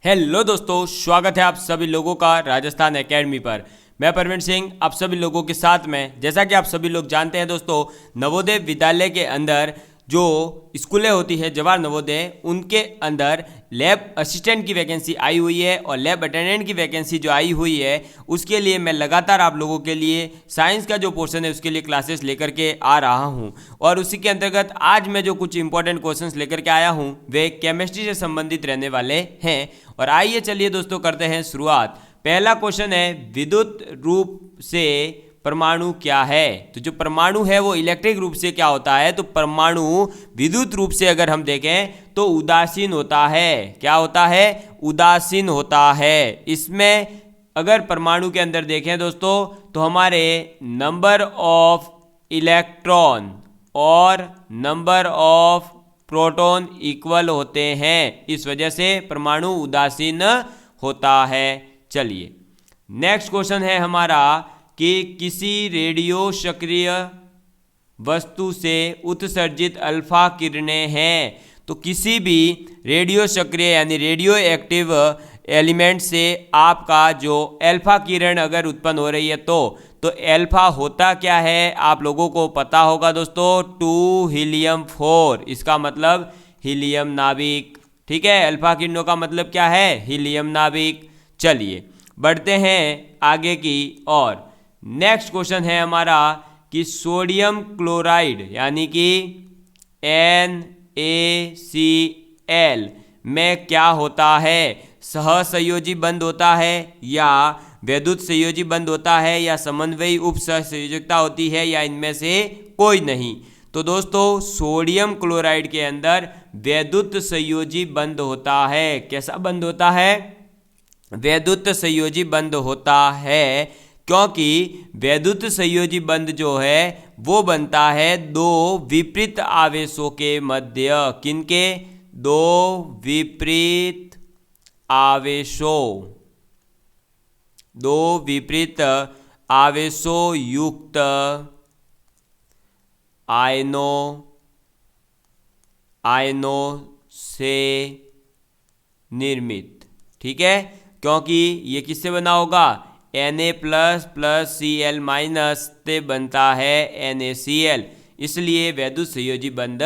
Hello दोस्तों, स्वागत है आप सभी लोगों का राजस्थान एकेडमी पर। मैं परवीन सिंह आप सभी लोगों के साथ में। जैसा कि आप सभी लोग जानते हैं दोस्तों, नवोदय विद्यालय के अंदर जो स्कूलें होती है जवाहर नवोदय, उनके अंदर लैब असिस्टेंट की वैकेंसी आई हुई है और लैब अटेंडेंट की वैकेंसी जो आई हुई है उसके लिए मैं लगातार आप लोगों के लिए साइंस का जो पोर्शन है उसके लिए क्लासेस लेकर के आ रहा हूं। और उसी के अंतर्गत आज मैं जो कुछ इंपॉर्टेंट क्वेश्चंस लेकर के आया हूं वे केमिस्ट्री से संबंधित रहने वाले हैं। और आइए चलिए दोस्तों करते हैं शुरुआत। पहला क्वेश्चन है, विद्युत रूप से परमाणु क्या है? तो जो परमाणु है वो इलेक्ट्रिक रूप से क्या होता है? तो परमाणु विद्युत रूप से अगर हम देखें तो उदासीन होता है। क्या होता है? उदासीन होता है। इसमें अगर परमाणु के अंदर देखें दोस्तों तो हमारे नंबर ऑफ इलेक्ट्रॉन और नंबर ऑफ प्रोटॉन इक्वल होते हैं, इस वजह से परमाणु उदासीन होता है। चलिए नेक्स्ट क्वेश्चन है हमारा कि किसी रेडियो सक्रिय वस्तु से उत्सर्जित अल्फा किरणें हैं। तो किसी भी रेडियो सक्रिय यानी रेडियो एक्टिव एलिमेंट से आपका जो अल्फा किरण अगर उत्पन्न हो रही है तो अल्फा होता क्या है आप लोगों को पता होगा दोस्तों, 2 हीलियम 4। इसका मतलब हीलियम नाभिक। ठीक है, अल्फा किरणों का मतलब क्या है? हीलियम नाभिक। चलिए बढ़ते हैं आगे की ओर। नेक्स्ट क्वेश्चन है हमारा कि सोडियम क्लोराइड यानी कि NaCl में क्या होता है? सहसंयोजी बंध होता है या वैद्युत संयोजी बंध होता है या समन्वयी उप सहसंयोजकता होती है या इनमें से कोई नहीं? तो दोस्तों सोडियम क्लोराइड के अंदर वैद्युत संयोजी बंध होता है। कैसा बंध होता है? वैद्युत संयोजी बंध होता है, क्योंकि वैद्युत संयोजी बंध जो है वो बनता है दो विपरीत आवेशों के मध्य। किनके? दो विपरीत आवेशों, दो विपरीत आवेशों युक्त आयनों से निर्मित। ठीक है, क्योंकि ये किससे बना होगा? Na प्लस Cl माइनस से बनता है NaCl, इसलिए वैद्युत संयोजी बंध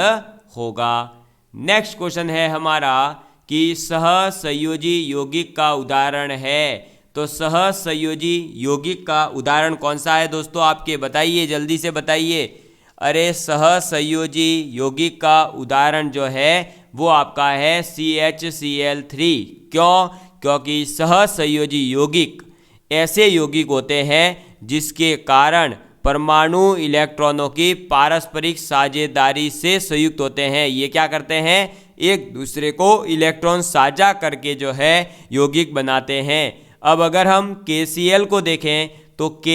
होगा। नेक्स्ट क्वेश्चन है हमारा कि सहसंयोजी यौगिक का उदाहरण है। तो सहसंयोजी यौगिक का उदाहरण कौन सा है दोस्तों? आपके बताइए, जल्दी से बताइए। अरे सहसंयोजी यौगिक का उदाहरण जो है वो आपका है CHCl3। क्यों? क्योंकि सहसंयोजी यौगिक ऐसे यौगिक होते हैं जिसके कारण परमाणु इलेक्ट्रॉनों की पारस्परिक साझेदारी से संयुक्त होते हैं। ये क्या करते हैं? एक दूसरे को इलेक्ट्रॉन साझा करके जो है यौगिक बनाते हैं। अब अगर हम KCl को देखें तो K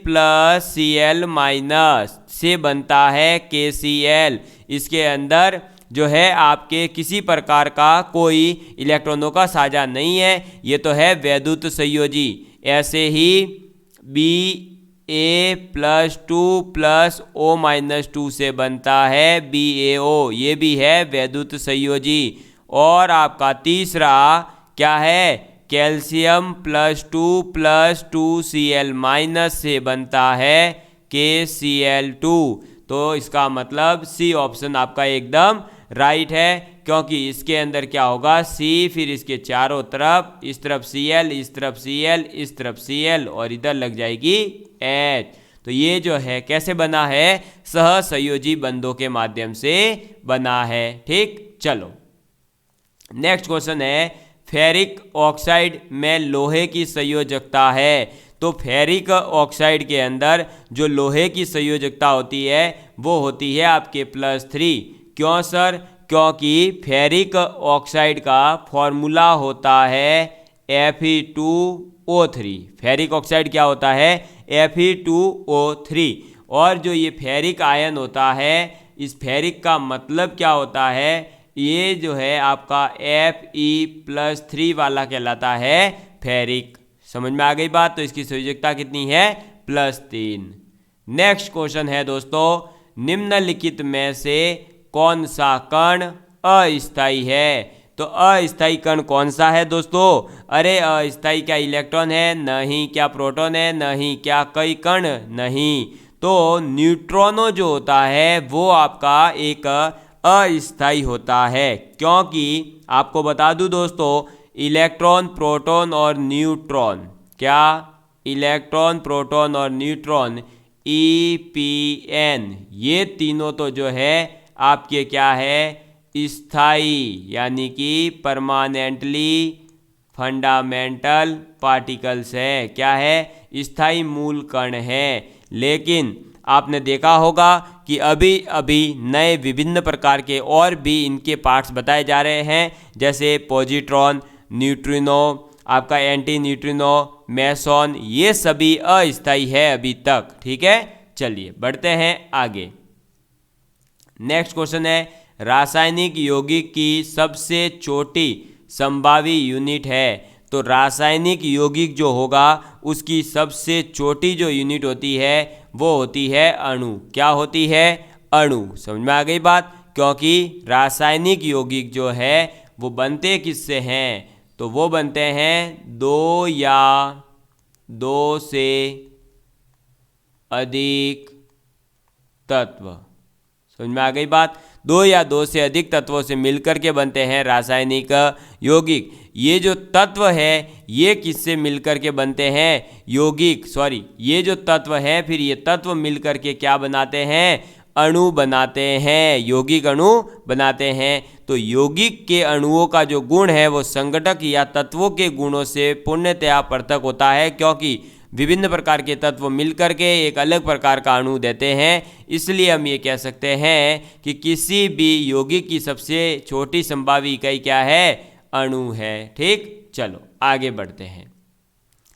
प्लस Cl माइनस से बनता है KCl। इसके अंदर जो है आपके किसी प्रकार का कोई इलेक्ट्रॉनों का साझा नहीं है, ये तो है वैद्युत संयोजी। ऐसे ही Ba plus 2 plus O minus 2 से बनता है BaO, ये भी है वैद्युत संयोजी। और आपका तीसरा क्या है? कैल्शियम प्लस 2 Cl माइनस से बनता है KCl2। तो इसका मतलब सी ऑप्शन आपका एकदम राइट है, क्योंकि इसके अंदर क्या होगा? C, फिर इसके चारों तरफ, इस तरफ Cl, इस तरफ Cl, इस तरफ Cl और इधर लग जाएगी H। तो ये जो है कैसे बना है? सहसंयोजी बंधों के माध्यम से बना है। ठीक, चलो नेक्स्ट क्वेश्चन है, फेरिक ऑक्साइड में लोहे की संयोजकता है। तो फेरिक ऑक्साइड के अंदर जो लोहे की संयोजकता होती है वो होती है आपके +3। क्यों सर? क्योंकि फेरिक ऑक्साइड का फॉर्मूला होता है Fe2O3। फेरिक ऑक्साइड क्या होता है? Fe2O3। और जो ये फेरिक आयन होता है, इस फेरिक का मतलब क्या होता है? ये जो है आपका Fe+3 वाला कहलाता है फेरिक। समझ में आ गई बात? तो इसकी संयोजकता कितनी है? +3। नेक्स्ट क्वेश्चन है दोस्तों, निम्नलिखित में से कौन सा कण अस्थायी है? तो अस्थायी कण कौन सा है दोस्तों? अरे अस्थायी क्या इलेक्ट्रॉन है? नहीं। क्या प्रोटॉन है? नहीं। क्या कई कण? नहीं। तो न्यूट्रॉनो जो होता है वो आपका एक अस्थायी होता है, क्योंकि आपको बता दूं दोस्तों, इलेक्ट्रॉन, प्रोटॉन और न्यूट्रॉन, क्या इलेक्ट्रॉन, प्रोटॉन और न्यूट्रॉन EPN, ये तीनों तो जो है आपके क्या है? स्थायी, यानी कि परमानेंटली फंडामेंटल पार्टिकल्स है। क्या है? स्थायी मूल कण है। लेकिन आपने देखा होगा कि अभी अभी नए विभिन्न प्रकार के और भी इनके पार्ट्स बताए जा रहे हैं, जैसे पॉजिट्रॉन, न्यूट्रिनो, आपका एंटी न्यूट्रिनो, मेसॉन, ये सभी अस्थायी है अभी तक। ठीक है, चलिए बढ़ते हैं आगे। नेक्स्ट क्वेश्चन है, रासायनिक यौगिक की सबसे छोटी संभावी यूनिट है। तो रासायनिक यौगिक जो होगा उसकी सबसे छोटी जो यूनिट होती है वो होती है अणु। क्या होती है? अणु। समझ में आ गई बात? क्योंकि रासायनिक यौगिक जो है वो बनते किससे हैं? तो वो बनते हैं दो या दो से अधिक तत्व। समझ में आ गई बात? दो या दो से अधिक तत्वों से मिलकर के बनते हैं रासायनिक यौगिक। ये जो तत्व है ये किससे मिलकर के बनते हैं? यौगिक, सॉरी, ये जो तत्व है फिर ये तत्व मिलकर के क्या बनाते हैं? अणु बनाते हैं, यौगिक अणु बनाते हैं। तो यौगिक के अणुओं का जो गुण है वो संगठक या तत्वों के गुणों से पूर्णतया पृथक होता है, क्योंकि विभिन्न प्रकार के तत्व मिलकर के एक अलग प्रकार का अणु देते हैं। इसलिए हम ये कह सकते हैं कि किसी भी यौगिक की सबसे छोटी संभावी इकाई क्या है? अणु है। ठीक, चलो आगे बढ़ते हैं।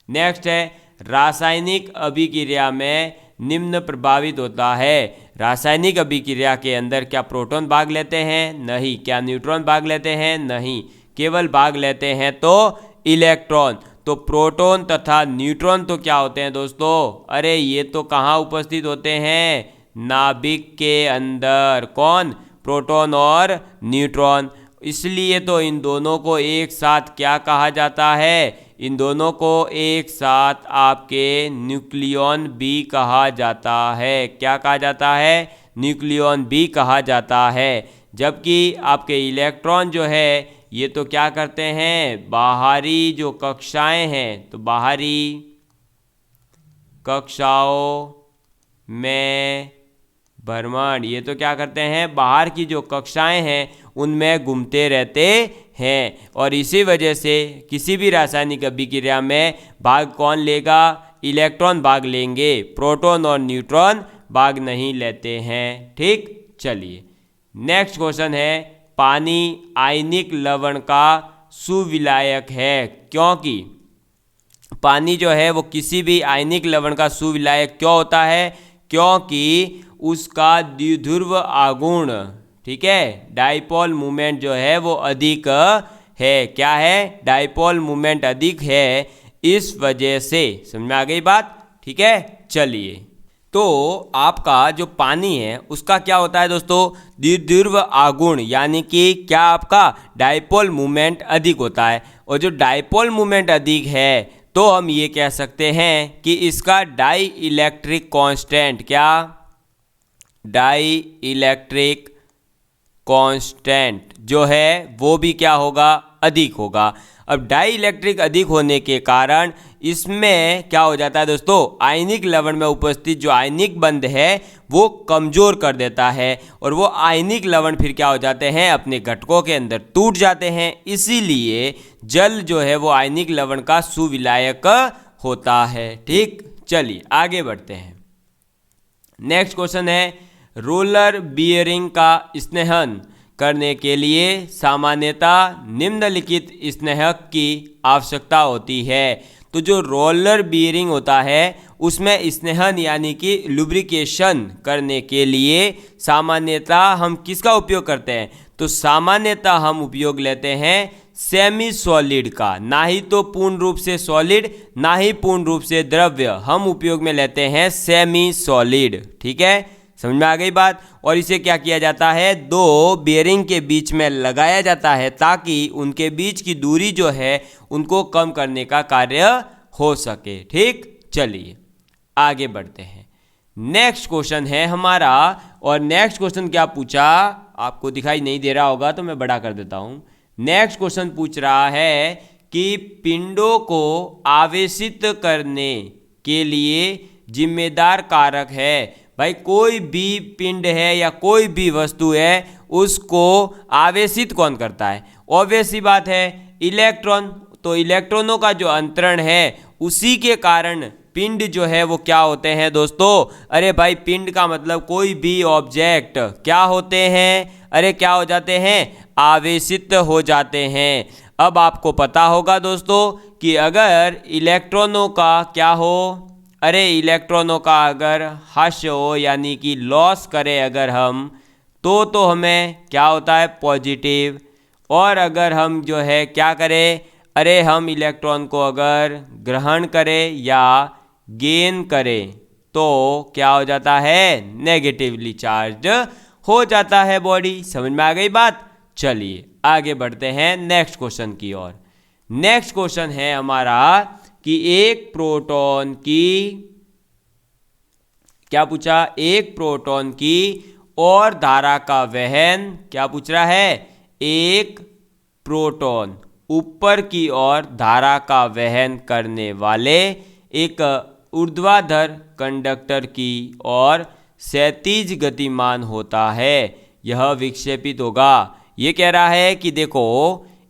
नेक्स्ट है, रासायनिक अभिक्रिया में निम्न प्रभावित होता है। रासायनिक अभिक्रिया के अंदर क्या प्रोटॉन भाग लेते हैं? नहीं। क्या न्यूट्रॉन भाग लेते हैं? नहीं। केवल भाग लेते हैं तो इलेक्ट्रॉन। तो प्रोटॉन तथा न्यूट्रॉन तो क्या होते हैं दोस्तों? अरे ये तो कहाँ उपस्थित होते हैं? नाभिक के अंदर। कौन? प्रोटॉन और न्यूट्रॉन। इसलिए तो इन दोनों को एक साथ क्या कहा जाता है? इन दोनों को एक साथ आपके न्यूक्लियॉन भी कहा जाता है। क्या कहा जाता है? न्यूक्लियॉन भी कहा जाता है। जबकि आपके इलेक्ट्रॉन जो है ये तो क्या करते हैं? बाहरी जो कक्षाएं हैं, तो बाहरी कक्षाओं में भ्रमण, ये तो क्या करते हैं? बाहर की जो कक्षाएं हैं उनमें घूमते रहते हैं। और इसी वजह से किसी भी रासायनिक अभिक्रिया में भाग कौन लेगा? इलेक्ट्रॉन भाग लेंगे, प्रोटॉन और न्यूट्रॉन भाग नहीं लेते हैं। ठीक, चलिए नेक्स्ट क्वेश्चन है, पानी आयनिक लवण का सुविलायक है। क्योंकि पानी जो है वो किसी भी आयनिक लवण का सुविलायक क्यों होता है? क्योंकि उसका द्विध्रुव आघूर्ण, ठीक है, डाइपोल मूवमेंट जो है वो अधिक है। क्या है? डाइपोल मूवमेंट अधिक है, इस वजह से। समझ में आ गई बात? ठीक है, चलिए। तो आपका जो पानी है उसका क्या होता है दोस्तों? द्विध्रुव आघूर्ण, यानी कि क्या आपका डाइपोल मूवमेंट अधिक होता है। और जो डाइपोल मूवमेंट अधिक है तो हम ये कह सकते हैं कि इसका डाई इलेक्ट्रिक कांस्टेंट, क्या? डाई इलेक्ट्रिक कांस्टेंट जो है वो भी क्या होगा? अधिक होगा। अब डाई इलेक्ट्रिक अधिक होने के कारण इसमें क्या हो जाता है दोस्तों? आयनिक लवण में उपस्थित जो आयनिक बंध है वो कमजोर कर देता है, और वो आयनिक लवण फिर क्या हो जाते हैं? अपने घटकों के अंदर टूट जाते हैं। इसीलिए जल जो है वो आयनिक लवण का सुविलायक होता है। ठीक, चलिए आगे बढ़ते हैं। नेक्स्ट क्वेश्चन है, रोलर बियरिंग का स्नेहन करने के लिए सामान्यतः निम्नलिखित स्नेहक की आवश्यकता होती है। तो जो रोलर बियरिंग होता है उसमें स्नेहन यानी कि लुब्रिकेशन करने के लिए सामान्यतः हम किसका उपयोग करते हैं? तो सामान्यतः हम उपयोग लेते हैं सेमी सॉलिड का, ना ही तो पूर्ण रूप से सॉलिड ना ही पूर्ण रूप से द्रव्य, हम उपयोग में लेते हैं सेमी सॉलिड। ठीक है, समझ में आ गई बात। और इसे क्या किया जाता है, दो बेयरिंग के बीच में लगाया जाता है ताकि उनके बीच की दूरी जो है उनको कम करने का कार्य हो सके। ठीक, चलिए आगे बढ़ते हैं। नेक्स्ट क्वेश्चन है हमारा, और नेक्स्ट क्वेश्चन क्या पूछा, आपको दिखाई नहीं दे रहा होगा तो मैं बड़ा कर देता हूं। नेक्स्ट क्वेश्चन पूछ रहा है कि पिंडों को आवेशित करने के लिए जिम्मेदार कारक है। भाई कोई भी पिंड है या कोई भी वस्तु है उसको आवेशित कौन करता है, ऑब्वियस सी बात है इलेक्ट्रॉन। तो इलेक्ट्रॉनों का जो अंतरण है उसी के कारण पिंड जो है वो क्या होते हैं दोस्तों। अरे भाई पिंड का मतलब कोई भी ऑब्जेक्ट क्या होते हैं, अरे क्या हो जाते हैं, आवेशित हो जाते हैं। अब आपको पता होगा दोस्तों कि अगर इलेक्ट्रॉनों का क्या हो, अरे इलेक्ट्रॉनों का अगर ह्रास हो यानी कि लॉस करें अगर हम, तो हमें क्या होता है, पॉजिटिव। और अगर हम जो है क्या करें, अरे हम इलेक्ट्रॉन को अगर ग्रहण करें या गेन करें तो क्या हो जाता है, नेगेटिवली चार्ज हो जाता है बॉडी। समझ में आ गई बात। चलिए आगे बढ़ते हैं नेक्स्ट क्वेश्चन की ओर। नेक्स्ट क्वेश्चन है हमारा कि एक प्रोटॉन की, क्या पूछा, एक प्रोटॉन की और धारा का वहन, क्या पूछ रहा है, एक प्रोटॉन ऊपर की ओर धारा का वहन करने वाले एक ऊर्ध्वाधर कंडक्टर की ओर क्षैतिज गतिमान होता है, यह विक्षेपित होगा। ये कह रहा है कि देखो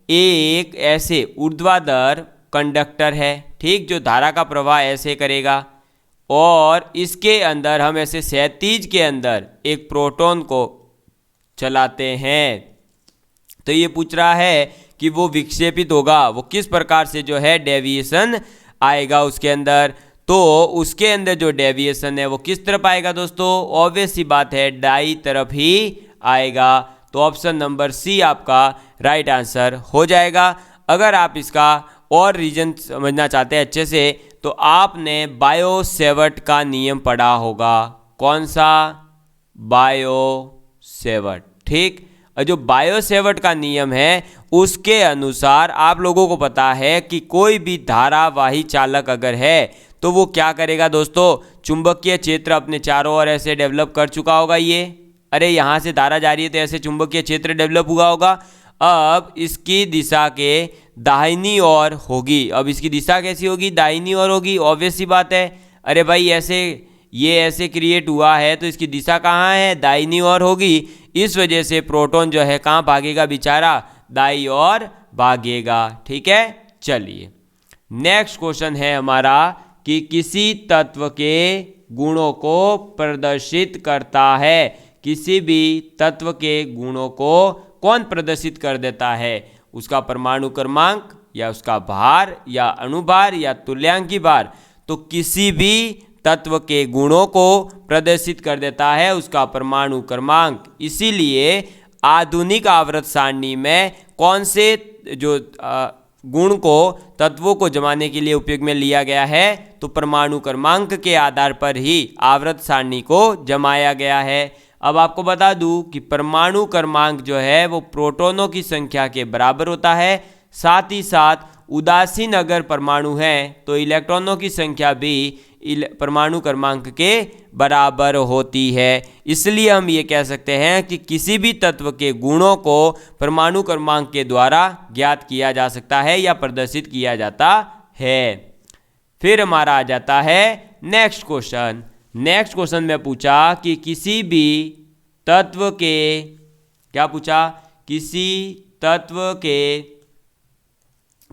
एक ऐसे ऊर्ध्वाधर कंडक्टर है, ठीक, जो धारा का प्रवाह ऐसे करेगा और इसके अंदर हम ऐसे क्षैतिज के अंदर एक प्रोटॉन को चलाते हैं। तो ये पूछ रहा है कि वो विक्षेपित होगा, वो किस प्रकार से जो है डेविएशन आएगा उसके अंदर। तो उसके अंदर जो डेविएशन है वो किस तरफ आएगा दोस्तों, ऑब्वियस सी बात है दाई तरफ ही आएगा। तो ऑप्शन नंबर सी आपका राइट आंसर हो जाएगा। अगर आप इसका और रीजन समझना चाहते हैं अच्छे से तो आपने बायो सेवर्ट का नियम पढ़ा होगा। कौन सा, बायो सेवर्ट, ठीक। और जो बायो सेवर्ट का नियम है उसके अनुसार आप लोगों को पता है कि कोई भी धारावाही चालक अगर है तो वो क्या करेगा दोस्तों, चुंबकीय क्षेत्र अपने चारों ओर ऐसे डेवलप कर चुका होगा। ये अरे यहाँ से धारा जा रही है तो ऐसे चुंबकीय क्षेत्र डेवलप हुआ होगा। अब इसकी दिशा के दाहिनी ओर होगी। अब इसकी दिशा कैसी होगी, दाहिनी ओर होगी, ऑब्वियस सी बात है। अरे भाई ऐसे ये ऐसे क्रिएट हुआ है तो इसकी दिशा कहाँ है, दाहिनी ओर होगी। इस वजह से प्रोटॉन जो है कहाँ भागेगा बेचारा, दाई ओर भागेगा। ठीक है, चलिए नेक्स्ट क्वेश्चन है हमारा कि किसी तत्व के गुणों को प्रदर्शित करता है। किसी भी तत्व के गुणों को कौन प्रदर्शित कर देता है, उसका परमाणु क्रमांक या उसका भार या अणुभार या तुल्यांकी भार। तो किसी भी तत्व के गुणों को प्रदर्शित कर देता है उसका परमाणु क्रमांक। इसीलिए आधुनिक आवर्त सारणी में कौन से जो गुण को तत्वों को जमाने के लिए उपयोग में लिया गया है, तो परमाणु क्रमांक के आधार पर ही आवर्त सारणी को जमाया गया है। अब आपको बता दूं कि परमाणु क्रमांक जो है वो प्रोटॉनों की संख्या के बराबर होता है। साथ ही साथ उदासीन अगर परमाणु है तो इलेक्ट्रॉनों की संख्या भी परमाणु क्रमांक के बराबर होती है। इसलिए हम ये कह सकते हैं कि किसी भी तत्व के गुणों को परमाणु क्रमांक के द्वारा ज्ञात किया जा सकता है या प्रदर्शित किया जाता है। फिर हमारा आ जाता है नेक्स्ट क्वेश्चन। नेक्स्ट क्वेश्चन में पूछा कि किसी भी तत्व के, क्या पूछा, किसी तत्व के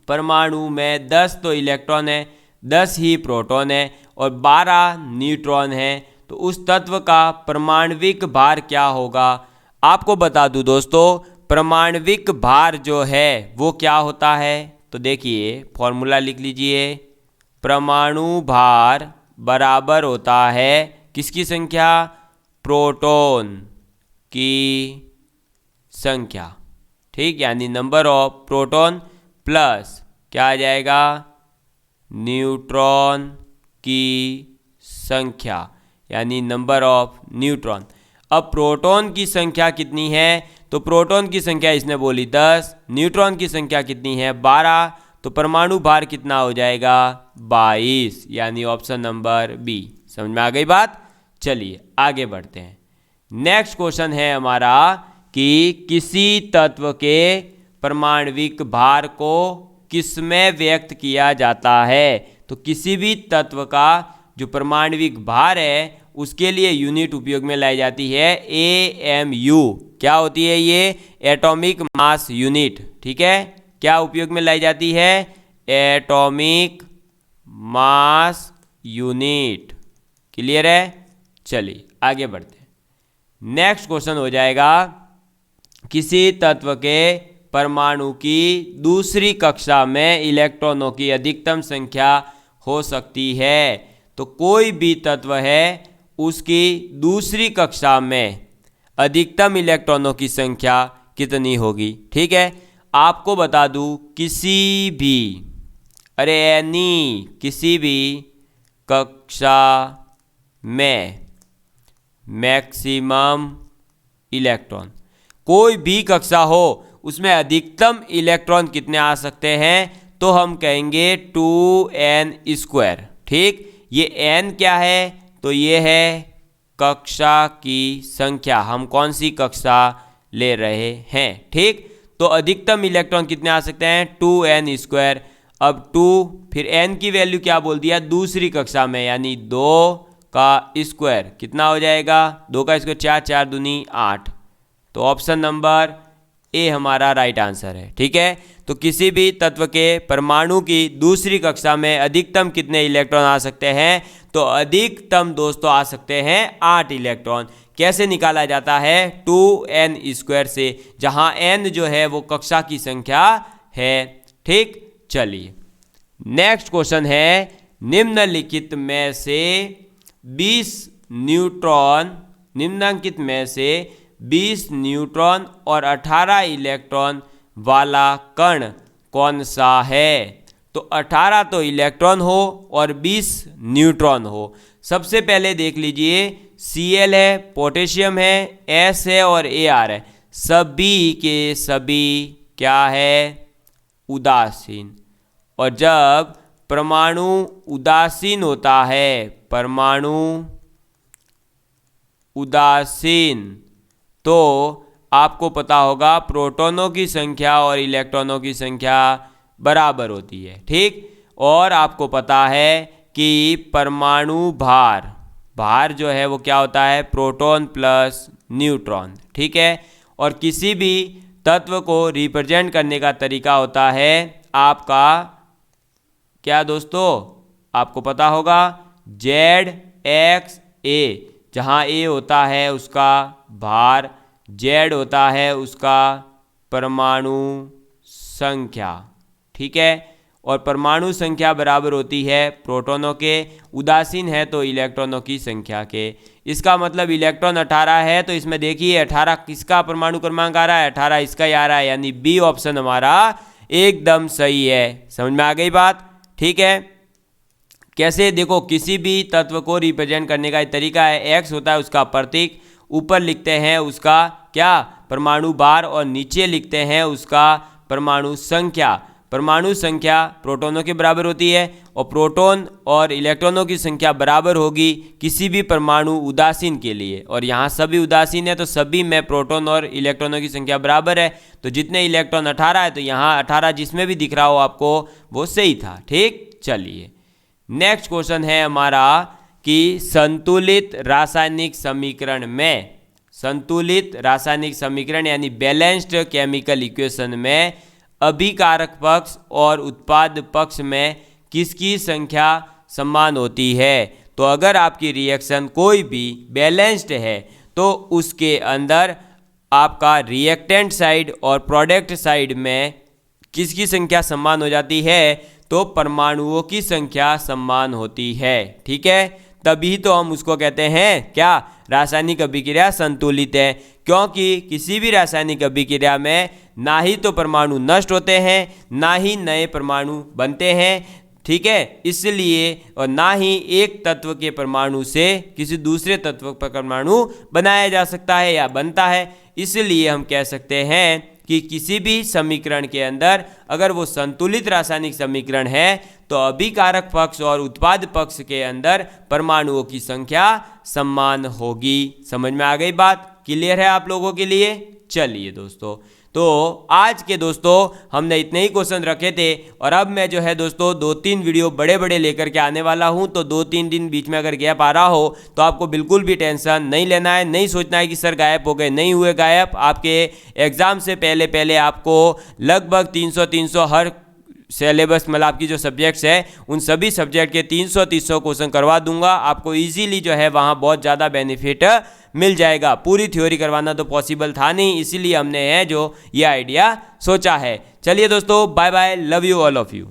परमाणु में 10 तो इलेक्ट्रॉन है, 10 ही प्रोटॉन है और 12 न्यूट्रॉन है, तो उस तत्व का परमाणविक भार क्या होगा। आपको बता दूं दोस्तों परमाणविक भार जो है वो क्या होता है, तो देखिए फॉर्मूला लिख लीजिए। परमाणु भार बराबर होता है किसकी संख्या, प्रोटॉन की संख्या, ठीक, यानी नंबर ऑफ प्रोटॉन प्लस क्या आ जाएगा, न्यूट्रॉन की संख्या, यानी नंबर ऑफ न्यूट्रॉन। अब प्रोटॉन की संख्या कितनी है, तो प्रोटॉन की संख्या इसने बोली 10, न्यूट्रॉन की संख्या कितनी है 12, तो परमाणु भार कितना हो जाएगा 22, यानी ऑप्शन नंबर बी। समझ में आ गई बात। चलिए आगे बढ़ते हैं। नेक्स्ट क्वेश्चन है हमारा कि किसी तत्व के परमाणविक भार को किसमें व्यक्त किया जाता है। तो किसी भी तत्व का जो परमाणविक भार है उसके लिए यूनिट उपयोग में लाई जाती है AMU। क्या होती है ये, एटॉमिक मास यूनिट। ठीक है, क्या उपयोग में लाई जाती है, एटॉमिक मास यूनिट। क्लियर है। चलिए आगे बढ़ते हैं। नेक्स्ट क्वेश्चन हो जाएगा, किसी तत्व के परमाणु की दूसरी कक्षा में इलेक्ट्रॉनों की अधिकतम संख्या हो सकती है। तो कोई भी तत्व है उसकी दूसरी कक्षा में अधिकतम इलेक्ट्रॉनों की संख्या कितनी होगी। ठीक है, आपको बता दूं किसी भी, अरे एनी, किसी भी कक्षा में मैक्सिमम इलेक्ट्रॉन, कोई भी कक्षा हो उसमें अधिकतम इलेक्ट्रॉन कितने आ सकते हैं, तो हम कहेंगे 2n²। ठीक, ये n क्या है, तो ये है कक्षा की संख्या, हम कौन सी कक्षा ले रहे हैं। ठीक, तो अधिकतम इलेक्ट्रॉन कितने आ सकते हैं 2n²। अब 2 फिर n की वैल्यू क्या बोल दिया, दूसरी कक्षा में, यानी 2 का स्क्वायर कितना हो जाएगा, 2 का स्क्वायर 4, 4 दूनी 8। तो ऑप्शन नंबर ए हमारा राइट आंसर है। ठीक है, तो किसी भी तत्व के परमाणु की दूसरी कक्षा में अधिकतम कितने इलेक्ट्रॉन आ सकते हैं, तो अधिकतम दोस्तों आ सकते हैं 8 इलेक्ट्रॉन। कैसे निकाला जाता है, 2n² से, जहां n जो है वो कक्षा की संख्या है। ठीक, चलिए नेक्स्ट क्वेश्चन है, निम्नलिखित में से 20 न्यूट्रॉन, निम्नांकित में से 20 न्यूट्रॉन और 18 इलेक्ट्रॉन वाला कण कौन सा है। तो 18 तो इलेक्ट्रॉन हो और 20 न्यूट्रॉन हो। सबसे पहले देख लीजिए, Cl है, पोटेशियम है, S है और Ar है, सभी के सभी क्या है, उदासीन। और जब परमाणु उदासीन होता है, परमाणु उदासीन, तो आपको पता होगा प्रोटॉनों की संख्या और इलेक्ट्रॉनों की संख्या बराबर होती है। ठीक, और आपको पता है कि परमाणु भार, भार जो है वो क्या होता है, प्रोटॉन प्लस न्यूट्रॉन। ठीक है, और किसी भी तत्व को रिप्रेजेंट करने का तरीका होता है आपका क्या दोस्तों, आपको पता होगा ZXA, जहाँ A होता है उसका भार, Z होता है उसका परमाणु संख्या। ठीक है, और परमाणु संख्या बराबर होती है प्रोटॉनों के, उदासीन है तो इलेक्ट्रॉनों की संख्या के। इसका मतलब इलेक्ट्रॉन 18 है, तो इसमें देखिए 18 किसका परमाणु क्रमांक आ रहा है, 18 इसका ही आ रहा है, यानी बी ऑप्शन हमारा एकदम सही है। समझ में आ गई बात। ठीक है, कैसे, देखो किसी भी तत्व को रिप्रेजेंट करने का तरीका है, x होता है उसका प्रतीक, ऊपर लिखते हैं उसका क्या, परमाणु भार, और नीचे लिखते हैं उसका परमाणु संख्या। परमाणु संख्या प्रोटॉनों के बराबर होती है, और प्रोटॉन और इलेक्ट्रॉनों की संख्या बराबर होगी किसी भी परमाणु उदासीन के लिए। और यहाँ सभी उदासीन है, तो सभी में प्रोटॉन और इलेक्ट्रॉनों की संख्या बराबर है, तो जितने इलेक्ट्रॉन 18 है, तो यहाँ 18 जिसमें भी दिख रहा हो आपको वो सही था। ठीक, चलिए नेक्स्ट क्वेश्चन है हमारा कि संतुलित रासायनिक समीकरण में, संतुलित रासायनिक समीकरण यानी बैलेंस्ड केमिकल इक्वेशन में अभिकारक पक्ष और उत्पाद पक्ष में किसकी संख्या समान होती है। तो अगर आपकी रिएक्शन कोई भी बैलेंस्ड है तो उसके अंदर आपका रिएक्टेंट साइड और प्रोडक्ट साइड में किसकी संख्या समान हो जाती है, तो परमाणुओं की संख्या समान होती है। ठीक है, तभी तो हम उसको कहते हैं क्या, रासायनिक अभिक्रिया संतुलित है, क्योंकि किसी भी रासायनिक अभिक्रिया में ना ही तो परमाणु नष्ट होते हैं, ना ही नए परमाणु बनते हैं, ठीक है, इसलिए और ना ही एक तत्व के परमाणु से किसी दूसरे तत्व पर परमाणु बनाया जा सकता है या बनता है। इसलिए हम कह सकते हैं कि किसी भी समीकरण के अंदर अगर वो संतुलित रासायनिक समीकरण है तो अभिकारक पक्ष और उत्पाद पक्ष के अंदर परमाणुओं की संख्या समान होगी। समझ में आ गई बात? क्लियर है आप लोगों के लिए? चलिए दोस्तों, तो आज के दोस्तों हमने इतने ही क्वेश्चन रखे थे और अब मैं जो है दोस्तों 2-3 वीडियो बड़े बड़े लेकर के आने वाला हूं। तो 2-3 दिन बीच में अगर गैप आ रहा हो तो आपको बिल्कुल भी टेंशन नहीं लेना है, नहीं सोचना है कि सर गायब हो गए, नहीं हुए गायब। आपके एग्जाम से पहले पहले आपको लगभग 300 हर सिलेबस मतलब आपकी जो सब्जेक्ट्स है उन सभी सब्जेक्ट के 300 क्वेश्चन करवा दूंगा। आपको इजीली जो है वहाँ बहुत ज़्यादा बेनिफिट मिल जाएगा। पूरी थ्योरी करवाना तो पॉसिबल था नहीं, इसीलिए हमने है जो ये आइडिया सोचा है। चलिए दोस्तों, bye bye, love you all of you.